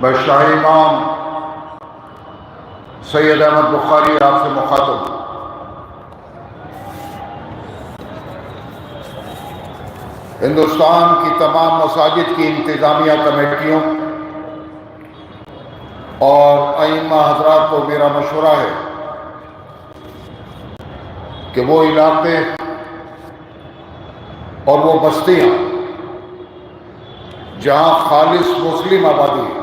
میں شاہ امام سید احمد بخاری آپ سے مخاطب ہوں۔ ہندوستان کی تمام مساجد کی انتظامیہ کمیٹیوں اور ائمہ حضرات کو میرا مشورہ ہے کہ وہ علاقے اور وہ بستیاں جہاں خالص مسلم آبادی ہے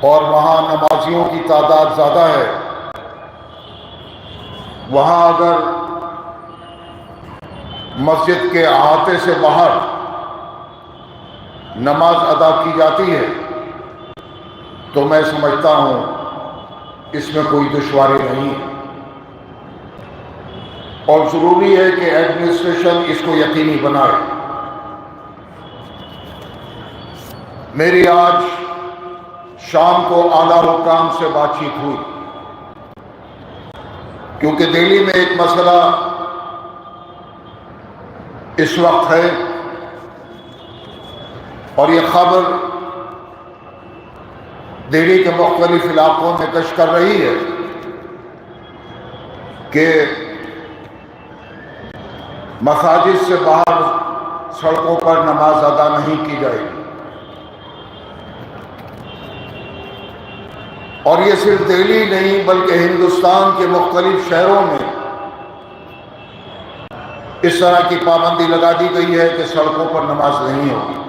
اور وہاں نمازیوں کی تعداد زیادہ ہے، وہاں اگر مسجد کے احاطے سے باہر نماز ادا کی جاتی ہے تو میں سمجھتا ہوں اس میں کوئی دشواری نہیں ہے، اور ضروری ہے کہ ایڈمنسٹریشن اس کو یقینی بنائے۔ میری آج شام کو اعلیٰ حکام سے بات چیت ہوئی، کیونکہ دہلی میں ایک مسئلہ اس وقت ہے اور یہ خبر دہلی کے مختلف علاقوں میں گشت کر رہی ہے کہ مساجد سے باہر سڑکوں پر نماز ادا نہیں کی جائے گی، اور یہ صرف دہلی نہیں بلکہ ہندوستان کے مختلف شہروں میں اس طرح کی پابندی لگا دی گئی ہے کہ سڑکوں پر نماز نہیں ہوگی۔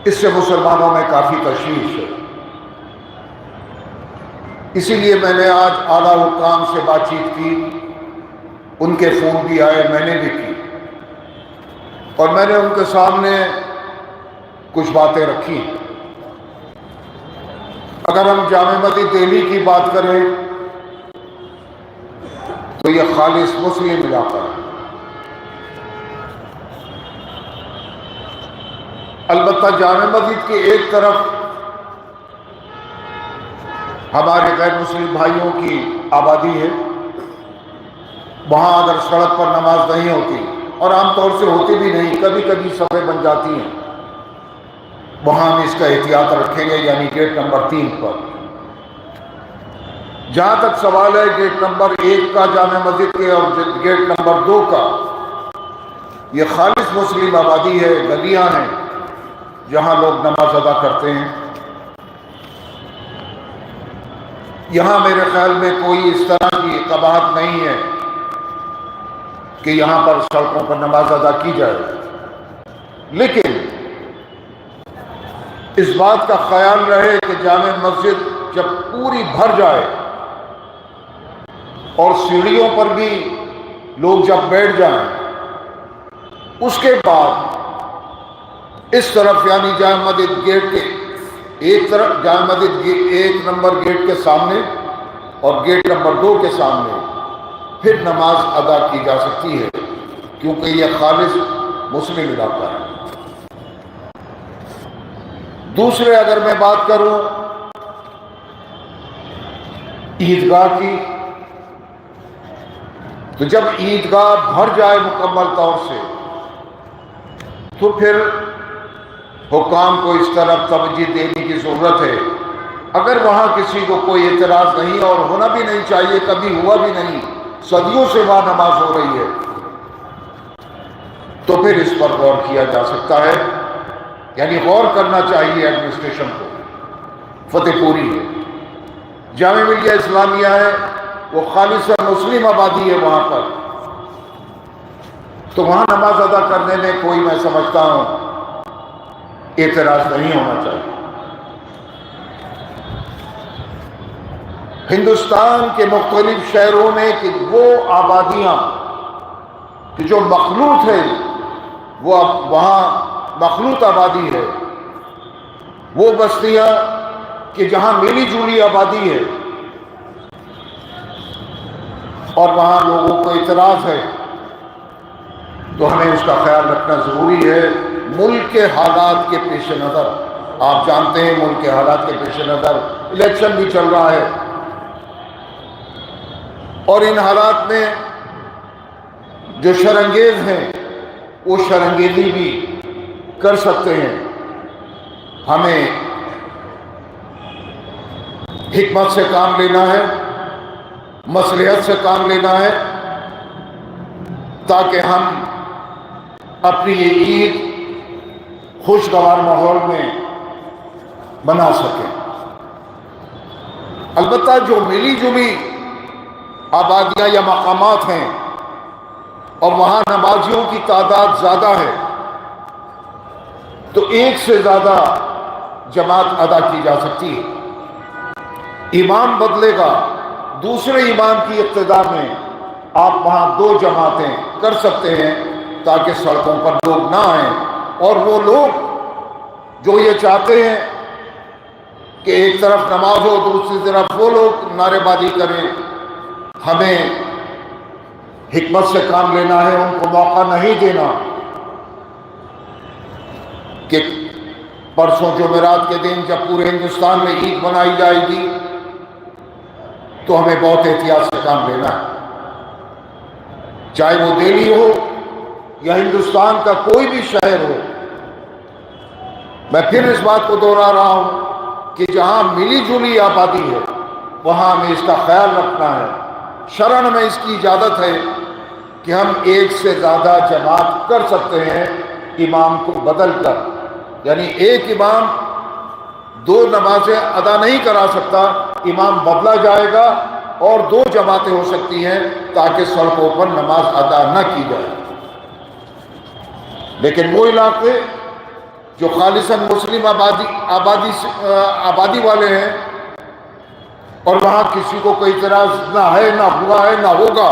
اس سے مسلمانوں میں کافی تشویش ہے، اسی لیے میں نے آج اعلیٰ حکام سے بات چیت کی، ان کے فون بھی آئے، میں نے بھی کی، اور میں نے ان کے سامنے کچھ باتیں رکھی۔ اگر ہم جامع مسجد دہلی کی بات کریں تو یہ خالص مسلم علاقہ ہے، البتہ جامع مسجد کی ایک طرف ہمارے غیر مسلم بھائیوں کی آبادی ہے، وہاں اگر سڑک پر نماز نہیں ہوتی، اور عام طور سے ہوتی بھی نہیں، کبھی کبھی صفیں بن جاتی ہیں، وہاں ہم اس کا احتیاط رکھیں گے، یعنی گیٹ نمبر 3 پر۔ جہاں تک سوال ہے گیٹ نمبر 1 کا جامع مسجد کے اور گیٹ نمبر 2 کا، یہ خالص مسلم آبادی ہے، گلیاں ہیں جہاں لوگ نماز ادا کرتے ہیں۔ یہاں میرے خیال میں کوئی اس طرح کی قباحت نہیں ہے کہ یہاں پر سڑکوں پر نماز ادا کی جائے، لیکن اس بات کا خیال رہے کہ جامع مسجد جب پوری بھر جائے اور سیڑھیوں پر بھی لوگ جب بیٹھ جائیں، اس کے بعد اس طرف یعنی جامع مسجد گیٹ کے ایک طرف، جامع مسجد 1 نمبر گیٹ کے سامنے اور گیٹ نمبر 2 کے سامنے پھر نماز ادا کی جا سکتی ہے، کیونکہ یہ خالص مسلم علاقہ ہے۔ دوسرے اگر میں بات کروں عیدگاہ کی، تو جب عیدگاہ بھر جائے مکمل طور سے تو پھر حکام کو اس طرف توجہ دینے کی ضرورت ہے۔ اگر وہاں کسی کو کوئی اعتراض نہیں اور ہونا بھی نہیں چاہیے، کبھی ہوا بھی نہیں، صدیوں سے وہاں نماز ہو رہی ہے، تو پھر اس پر غور کیا جا سکتا ہے، یعنی غور کرنا چاہیے ایڈمنسٹریشن کو۔ فتح پوری ہے، جامع ملیہ اسلامیہ ہے، وہ خالص مسلم آبادی ہے وہاں پر، تو وہاں نماز ادا کرنے میں کوئی، میں سمجھتا ہوں، اعتراض نہیں ہونا چاہیے۔ ہندوستان کے مختلف شہروں میں کہ وہ آبادیاں کہ جو مخلوط ہے، وہ وہاں مخلوط آبادی ہے، وہ بستیاں کہ جہاں ملی جلی آبادی ہے اور وہاں لوگوں کو اعتراض ہے، تو ہمیں اس کا خیال رکھنا ضروری ہے۔ ملک کے حالات کے پیش نظر، آپ جانتے ہیں ملک کے حالات کے پیش نظر الیکشن بھی چل رہا ہے، اور ان حالات میں جو شرانگیز ہیں وہ شرانگیزی بھی کر سکتے ہیں. ہمیں حکمت سے کام لینا ہے، مصلحت سے کام لینا ہے، تاکہ ہم اپنی یہ عید خوشگوار ماحول میں بنا سکیں. البتہ جو ملی جلی آبادیاں یا مقامات ہیں اور وہاں نمازیوں کی تعداد زیادہ ہے تو ایک سے زیادہ جماعت ادا کی جا سکتی ہے. امام بدلے گا، دوسرے امام کی اقتداء میں آپ وہاں 2 جماعتیں کر سکتے ہیں تاکہ سڑکوں پر لوگ نہ آئیں. اور وہ لوگ جو یہ چاہتے ہیں کہ ایک طرف نماز ہو دوسری طرف وہ لوگ نعرے بازی کریں، ہمیں حکمت سے کام لینا ہے، ان کو موقع نہیں دینا کہ پرسوں جمعرات کے دن جب پورے ہندوستان میں عید منائی جائے گی تو ہمیں بہت احتیاط سے کام لینا ہے. چاہے وہ دہلی ہو یا ہندوستان کا کوئی بھی شہر ہو. میں پھر اس بات کو دوہرا رہا ہوں کہ جہاں ملی جلی آبادی ہے وہاں ہمیں اس کا خیال رکھنا ہے. شرعاً میں اس کی اجازت ہے کہ ہم ایک سے زیادہ جماعت کر سکتے ہیں امام کو بدل کر. یعنی ایک امام 2 نمازیں ادا نہیں کرا سکتا، امام بدلا جائے گا اور 2 جماعتیں ہو سکتی ہیں تاکہ سڑکوں پر نماز ادا نہ کی جائے. لیکن وہ علاقے جو خالصاً مسلم آبادی والے ہیں اور وہاں کسی کو کوئی اعتراض نہ ہے، نہ ہوا ہے، نہ ہوگا،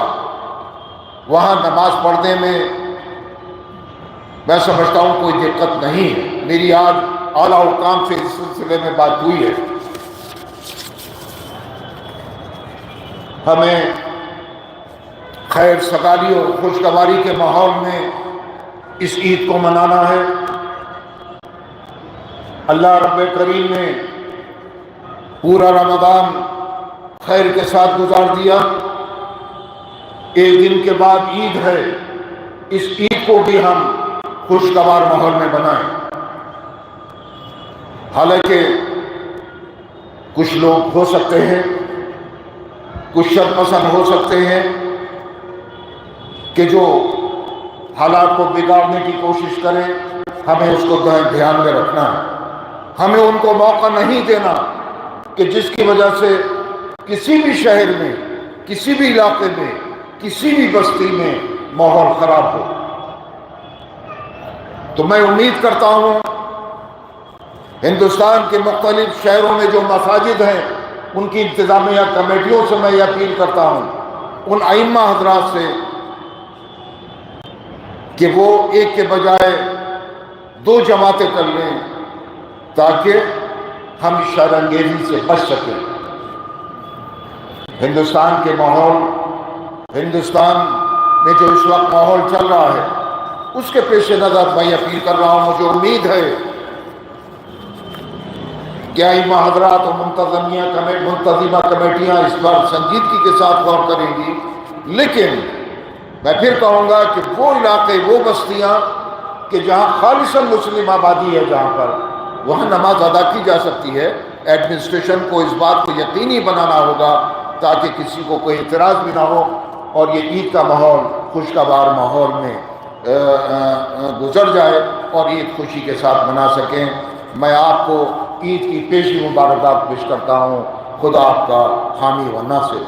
وہاں نماز پڑھنے میں میں سمجھتا ہوں کوئی دقت نہیں ہے. میری آج اعلیٰ حکام سے اس سلسلے میں بات ہوئی ہے. ہمیں خیر سگالی اور خوشگواری کے ماحول میں اس عید کو منانا ہے. اللہ رب کریم نے پورا رمضان خیر کے ساتھ گزار دیا. ایک دن کے بعد عید ہے، اس عید کو بھی ہم خوشگوار ماحول میں بنائیں. حالانکہ کچھ لوگ ہو سکتے ہیں، کچھ شرپسند ہو سکتے ہیں کہ جو حالات کو بگاڑنے کی کوشش کریں. ہمیں اس کو دھیان میں رکھنا ہے. ہمیں ان کو موقع نہیں دینا کہ جس کی وجہ سے کسی بھی شہر میں، کسی بھی علاقے میں، کسی بھی بستی میں ماحول خراب ہو. تو میں امید کرتا ہوں ہندوستان کے مختلف شہروں میں جو مساجد ہیں ان کی انتظامیہ کمیٹیوں سے میں یہ اپیل کرتا ہوں، ان ائمہ حضرات سے، کہ وہ ایک کے بجائے 2 جماعتیں کر لیں تاکہ ہم شر انگیزی سے بچ سکیں. ہندوستان کے ماحول، ہندوستان میں جو اس وقت ماحول چل رہا ہے اس کے پیش نظر میں اپیل کر رہا ہوں. مجھے امید ہے کہ ائمہ حضرات اور منتظمہ کمیٹیاں اس پر سنجیدگی کے ساتھ غور کریں گی. لیکن میں پھر کہوں گا کہ وہ علاقے، وہ بستیاں کہ جہاں خالصاً مسلم آبادی ہے، جہاں پر وہاں نماز ادا کی جا سکتی ہے. ایڈمنسٹریشن کو اس بات کو یقینی بنانا ہوگا تاکہ کسی کو کوئی اعتراض بھی نہ ہو اور یہ عید کا ماحول خوشگوار ماحول میں گزر جائے اور عید خوشی کے ساتھ منا سکیں. میں آپ کو عید کی پیشی مبارکباد پیش کرتا ہوں. خدا آپ کا حامی و ناصر.